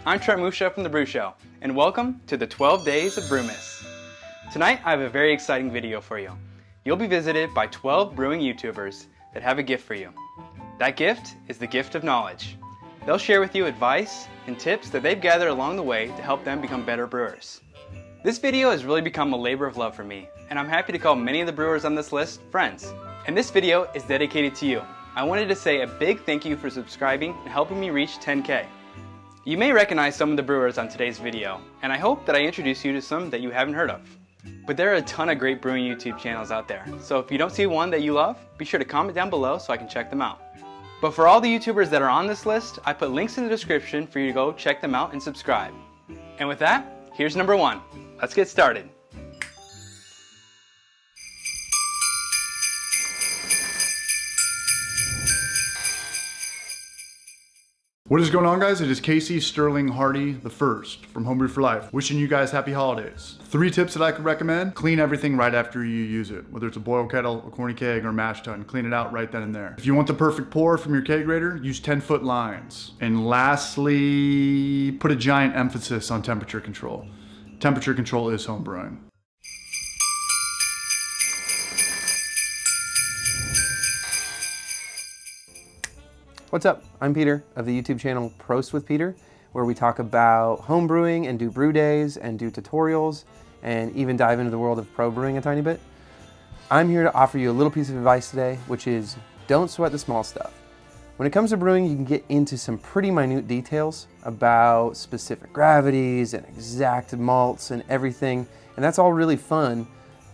I'm Trent Musha from The Brew Show, and welcome to the 12 Days of Brewmas. Tonight I have a very exciting video for you. You'll be visited by 12 brewing YouTubers that have a gift for you. That gift is the gift of knowledge. They'll share with you advice and tips that they've gathered along the way to help them become better brewers. This video has really become a labor of love for me, and I'm happy to call many of the brewers on this list friends. And this video is dedicated to you. I wanted to say a big thank you for subscribing and helping me reach 10K. You may recognize some of the brewers on today's video, and I hope that I introduce you to some that you haven't heard of. But there are a ton of great brewing YouTube channels out there, so if you don't see one that you love, be sure to comment down below so I can check them out. But for all the YouTubers that are on this list, I put links in the description for you to go check them out and subscribe. And with that, here's number 1. Let's get started. What is going on, guys? It is Casey Sterling Hardy the First from Home Brew for Life, wishing you guys happy holidays. 3 tips that I could recommend: clean everything right after you use it, whether it's a boil kettle, a corny keg, or mash tun. Clean it out right then and there. If you want the perfect pour from your kegerator, use 10-foot lines. And lastly, put a giant emphasis on temperature control. Temperature control is home brewing. What's up? I'm Peter of the YouTube channel Prost with Peter, where we talk about home brewing and do brew days and do tutorials and even dive into the world of pro brewing a tiny bit. I'm here to offer you a little piece of advice today, which is don't sweat the small stuff. When it comes to brewing, you can get into some pretty minute details about specific gravities and exact malts and everything, and that's all really fun,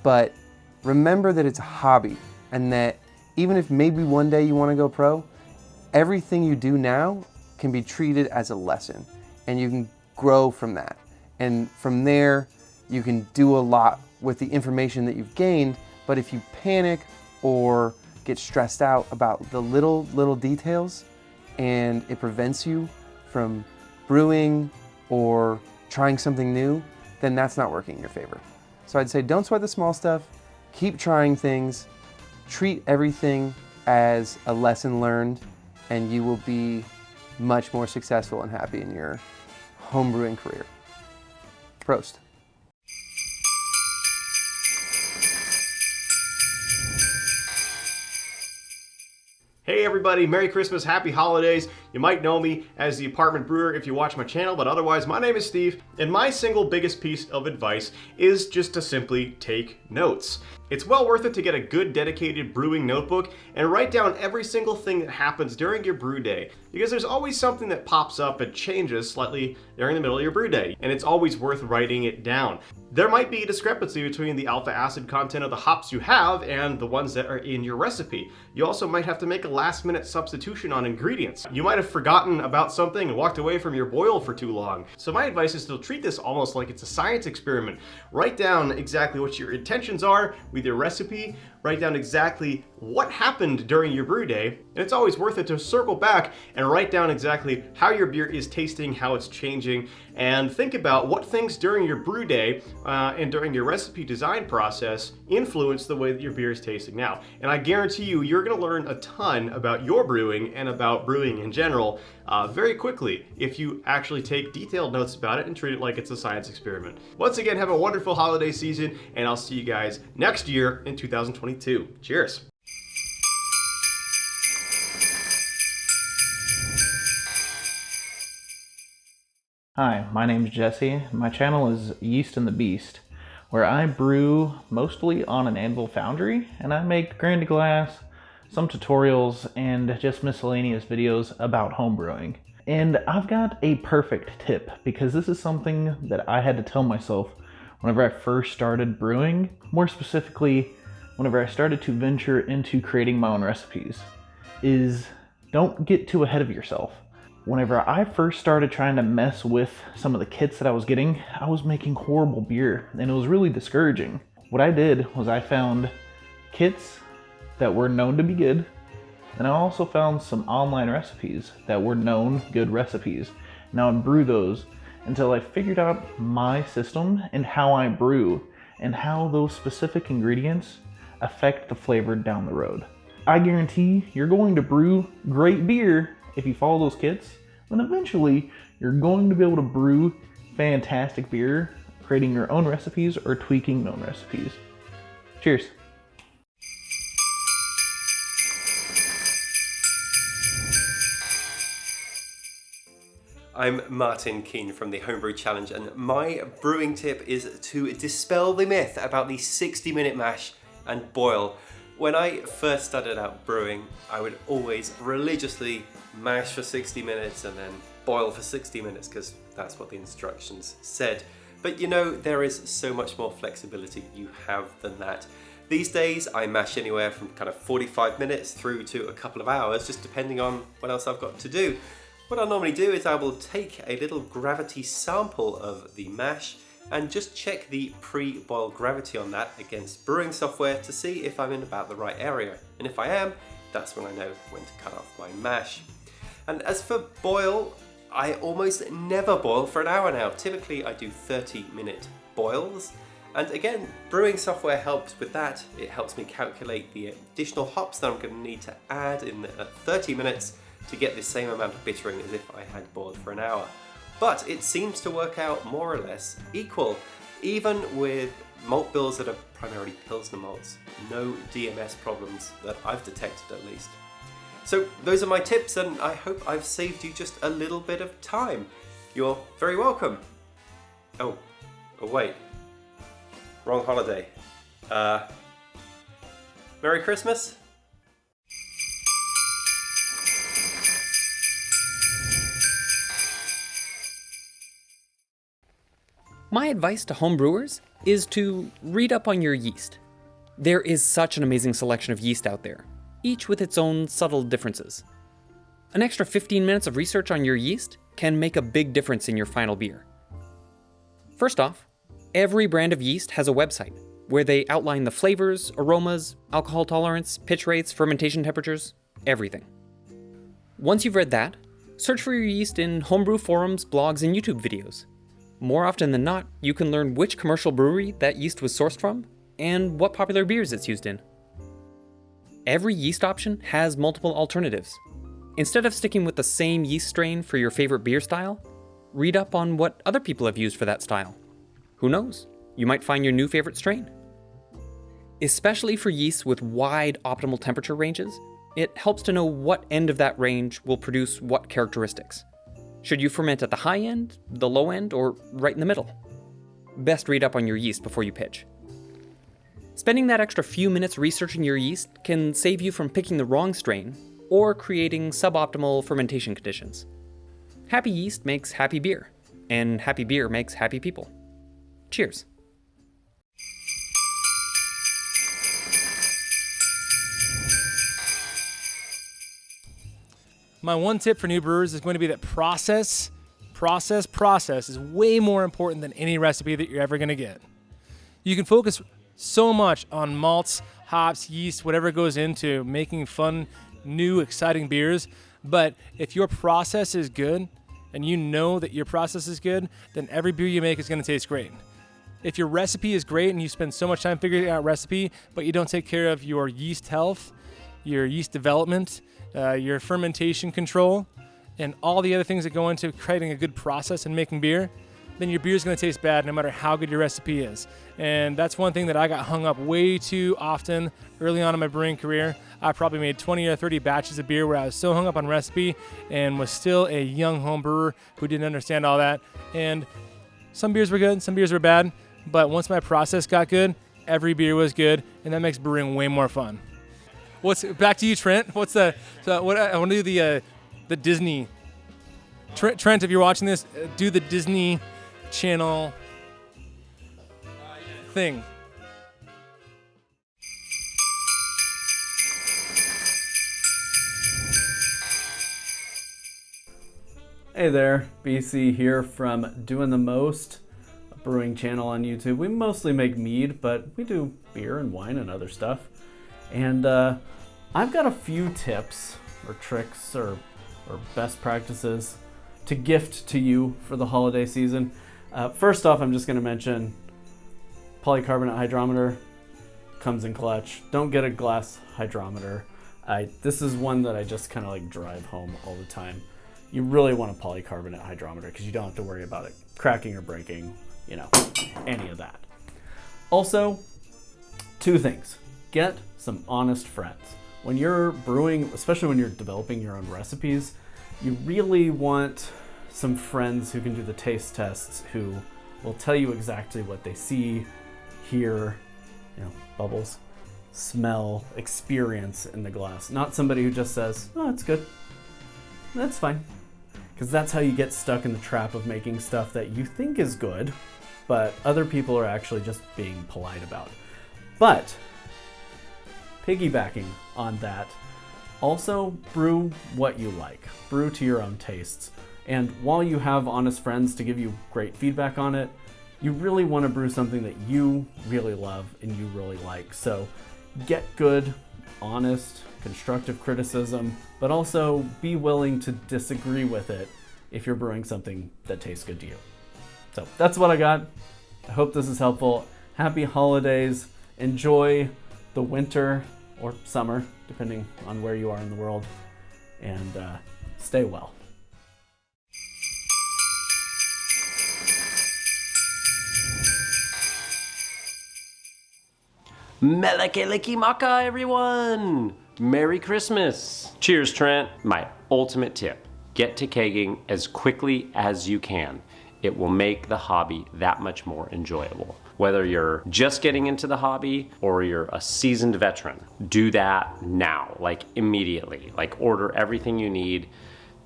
but remember that it's a hobby, and that even if maybe one day you want to go pro, everything you do now can be treated as a lesson, and you can grow from that. And from there, you can do a lot with the information that you've gained, but if you panic or get stressed out about the little details and it prevents you from brewing or trying something new, then that's not working in your favor. So I'd say don't sweat the small stuff, keep trying things, treat everything as a lesson learned, and you will be much more successful and happy in your homebrewing career. Prost. Hey everybody, Merry Christmas, Happy Holidays. You might know me as the Apartment Brewer if you watch my channel, but otherwise my name is Steve, and my single biggest piece of advice is just to simply take notes. It's well worth it to get a good dedicated brewing notebook and write down every single thing that happens during your brew day, because there's always something that pops up and changes slightly during the middle of your brew day, and it's always worth writing it down. There might be a discrepancy between the alpha acid content of the hops you have and the ones that are in your recipe. You also might have to make a last-minute substitution on ingredients. You might have forgotten about something and walked away from your boil for too long. So my advice is to treat this almost like it's a science experiment. Write down exactly what your intentions are with your recipe, write down exactly what happened during your brew day, and it's always worth it to circle back and write down exactly how your beer is tasting, how it's changing, and think about what things during your brew day and during your recipe design process influence the way that your beer is tasting now. And I guarantee you, you're going to learn a ton about your brewing and about brewing in general very quickly if you actually take detailed notes about it and treat it like it's a science experiment. Once again, have a wonderful holiday season, and I'll see you guys next year in 2022. Cheers! Hi, my name's Jesse. My channel is Yeast and the Beast, where I brew mostly on an anvil foundry, and I make grain to glass, some tutorials, and just miscellaneous videos about home brewing. And I've got a perfect tip, because this is something that I had to tell myself whenever I first started brewing, more specifically whenever I started to venture into creating my own recipes, is don't get too ahead of yourself. Whenever I first started trying to mess with some of the kits that I was getting, I was making horrible beer, and it was really discouraging. What I did was I found kits that were known to be good, and I also found some online recipes that were known good recipes. Now I brew those until I figured out my system and how I brew, and how those specific ingredients affect the flavor down the road. I guarantee you're going to brew great beer if you follow those kits, then eventually you're going to be able to brew fantastic beer, creating your own recipes or tweaking known recipes. Cheers. I'm Martin Keane from the Homebrew Challenge, and my brewing tip is to dispel the myth about the 60-minute mash and boil. When I first started out brewing, I would always religiously mash for 60 minutes and then boil for 60 minutes because that's what the instructions said. But you know, there is so much more flexibility you have than that. These days I mash anywhere from kind of 45 minutes through to a couple of hours, just depending on what else I've got to do. What I normally do is I will take a little gravity sample of the mash and just check the pre-boil gravity on that against brewing software to see if I'm in about the right area. And if I am, that's when I know when to cut off my mash. And as for boil, I almost never boil for an hour now. Typically I do 30-minute boils. And again, brewing software helps with that. It helps me calculate the additional hops that I'm going to need to add in 30 minutes to get the same amount of bittering as if I had boiled for an hour. But it seems to work out more or less equal, even with malt bills that are primarily Pilsner malts. No DMS problems that I've detected at least. So those are my tips, and I hope I've saved you just a little bit of time. You're very welcome. Oh wait, wrong holiday. Merry Christmas? My advice to home brewers is to read up on your yeast. There is such an amazing selection of yeast out there, each with its own subtle differences. An extra 15 minutes of research on your yeast can make a big difference in your final beer. First off, every brand of yeast has a website where they outline the flavors, aromas, alcohol tolerance, pitch rates, fermentation temperatures, everything. Once you've read that, search for your yeast in homebrew forums, blogs, and YouTube videos. More often than not, you can learn which commercial brewery that yeast was sourced from and what popular beers it's used in. Every yeast option has multiple alternatives. Instead of sticking with the same yeast strain for your favorite beer style, read up on what other people have used for that style. Who knows? You might find your new favorite strain. Especially for yeasts with wide optimal temperature ranges, it helps to know what end of that range will produce what characteristics. Should you ferment at the high end, the low end, or right in the middle? Best read up on your yeast before you pitch. Spending that extra few minutes researching your yeast can save you from picking the wrong strain or creating suboptimal fermentation conditions. Happy yeast makes happy beer, and happy beer makes happy people. Cheers. My one tip for new brewers is going to be that process is way more important than any recipe that you're ever going to get. You can focus so much on malts, hops, yeast, whatever goes into making fun, new, exciting beers, but if your process is good and you know that your process is good, then every beer you make is going to taste great. If your recipe is great and you spend so much time figuring out recipe, but you don't take care of your yeast health, your yeast development, your fermentation control, and all the other things that go into creating a good process and making beer, then your beer is going to taste bad no matter how good your recipe is. And that's one thing that I got hung up way too often early on in my brewing career. I probably made 20 or 30 batches of beer where I was so hung up on recipe and was still a young home brewer who didn't understand all that. And some beers were good, some beers were bad, but once my process got good, every beer was good, and that makes brewing way more fun. Back to you, Trent? I want to do the Disney. Trent, if you're watching this, do the Disney Channel thing. Hey there, BC here from Doing the Most, a brewing channel on YouTube. We mostly make mead, but we do beer and wine and other stuff. And I've got a few tips or tricks or best practices to gift to you for the holiday season. First off, I'm just going to mention polycarbonate hydrometer comes in clutch. Don't get a glass hydrometer. This is one that I just kind of like drive home all the time. you really want a polycarbonate hydrometer because you don't have to worry about it cracking or breaking, you know, any of that. Also, 2 things. Get some honest friends. When you're brewing, especially when you're developing your own recipes, you really want some friends who can do the taste tests, who will tell you exactly what they see, hear, you know, bubbles, smell, experience in the glass. Not somebody who just says, oh, it's good. That's fine. Because that's how you get stuck in the trap of making stuff that you think is good, but other people are actually just being polite about. But piggybacking on that, also brew what you like. Brew to your own tastes. And while you have honest friends to give you great feedback on it, you really want to brew something that you really love and you really like. So get good, honest, constructive criticism, but also be willing to disagree with it if you're brewing something that tastes good to you. So that's what I got. I hope this is helpful. Happy holidays. Enjoy the winter or summer, depending on where you are in the world, and stay well. Melekalikimaka, everyone! Merry Christmas! Cheers, Trent. My ultimate tip, get to kegging as quickly as you can. It will make the hobby that much more enjoyable. Whether you're just getting into the hobby or you're a seasoned veteran, do that now, like immediately. Like order everything you need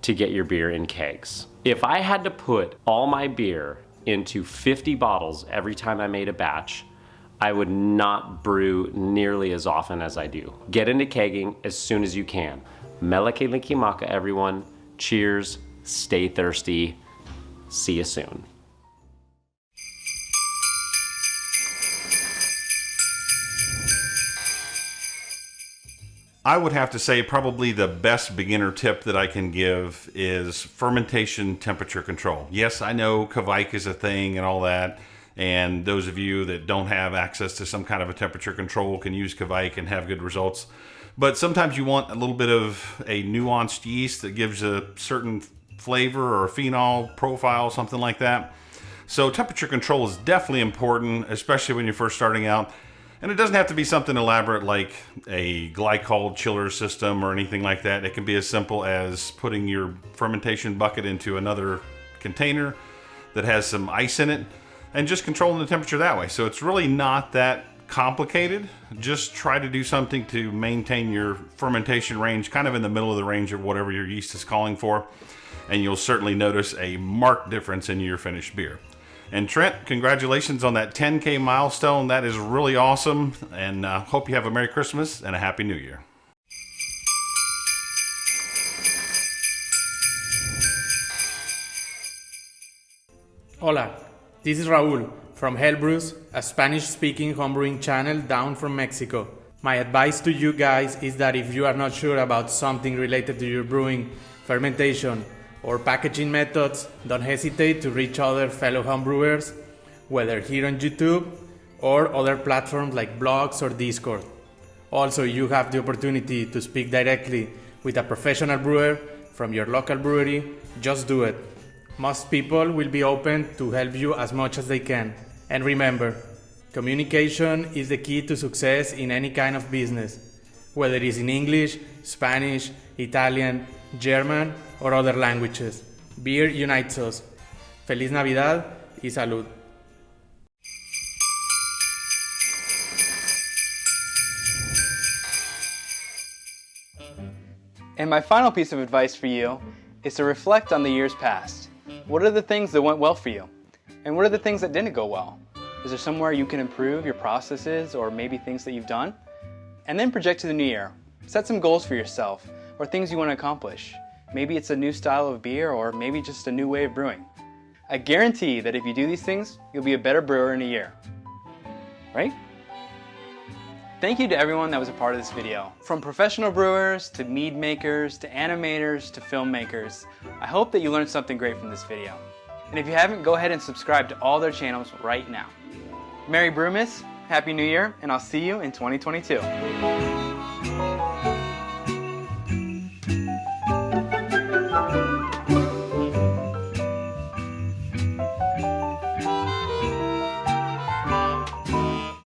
to get your beer in kegs. If I had to put all my beer into 50 bottles every time I made a batch, I would not brew nearly as often as I do. Get into kegging as soon as you can. Melekalikimaka, everyone. Cheers, stay thirsty. See you soon. I would have to say probably the best beginner tip that I can give is fermentation temperature control. Yes, I know Kveik is a thing and all that, and those of you that don't have access to some kind of a temperature control can use Kveik and have good results. But sometimes you want a little bit of a nuanced yeast that gives a certain flavor or a phenol profile, something like that. So temperature control is definitely important, especially when you're first starting out. And it doesn't have to be something elaborate like a glycol chiller system or anything like that. It can be as simple as putting your fermentation bucket into another container that has some ice in it and just controlling the temperature that way. So it's really not that complicated. Just try to do something to maintain your fermentation range kind of in the middle of the range of whatever your yeast is calling for, and you'll certainly notice a marked difference in your finished beer. And Trent, congratulations on that 10K milestone. That is really awesome, and hope you have a Merry Christmas and a Happy New Year. Hola, this is Raul from Hell Brews, a Spanish-speaking homebrewing channel down from Mexico. My advice to you guys is that if you are not sure about something related to your brewing, fermentation, or packaging methods, don't hesitate to reach other fellow homebrewers, whether here on YouTube or other platforms like blogs or Discord. Also, you have the opportunity to speak directly with a professional brewer from your local brewery. Just do it. Most people will be open to help you as much as they can. And remember, communication is the key to success in any kind of business, whether it is in English, Spanish, Italian, German, or other languages. Beer unites us. Feliz Navidad y salud. And my final piece of advice for you is to reflect on the years past. What are the things that went well for you? And what are the things that didn't go well? Is there somewhere you can improve your processes or maybe things that you've done? And then project to the new year. Set some goals for yourself or things you want to accomplish. Maybe it's a new style of beer or maybe just a new way of brewing. I guarantee that if you do these things, you'll be a better brewer in a year. Right? Thank you to everyone that was a part of this video. From professional brewers to mead makers to animators to filmmakers. I hope that you learned something great from this video. And if you haven't, go ahead and subscribe to all their channels right now. Merry Brewmas, Happy New Year, and I'll see you in 2022.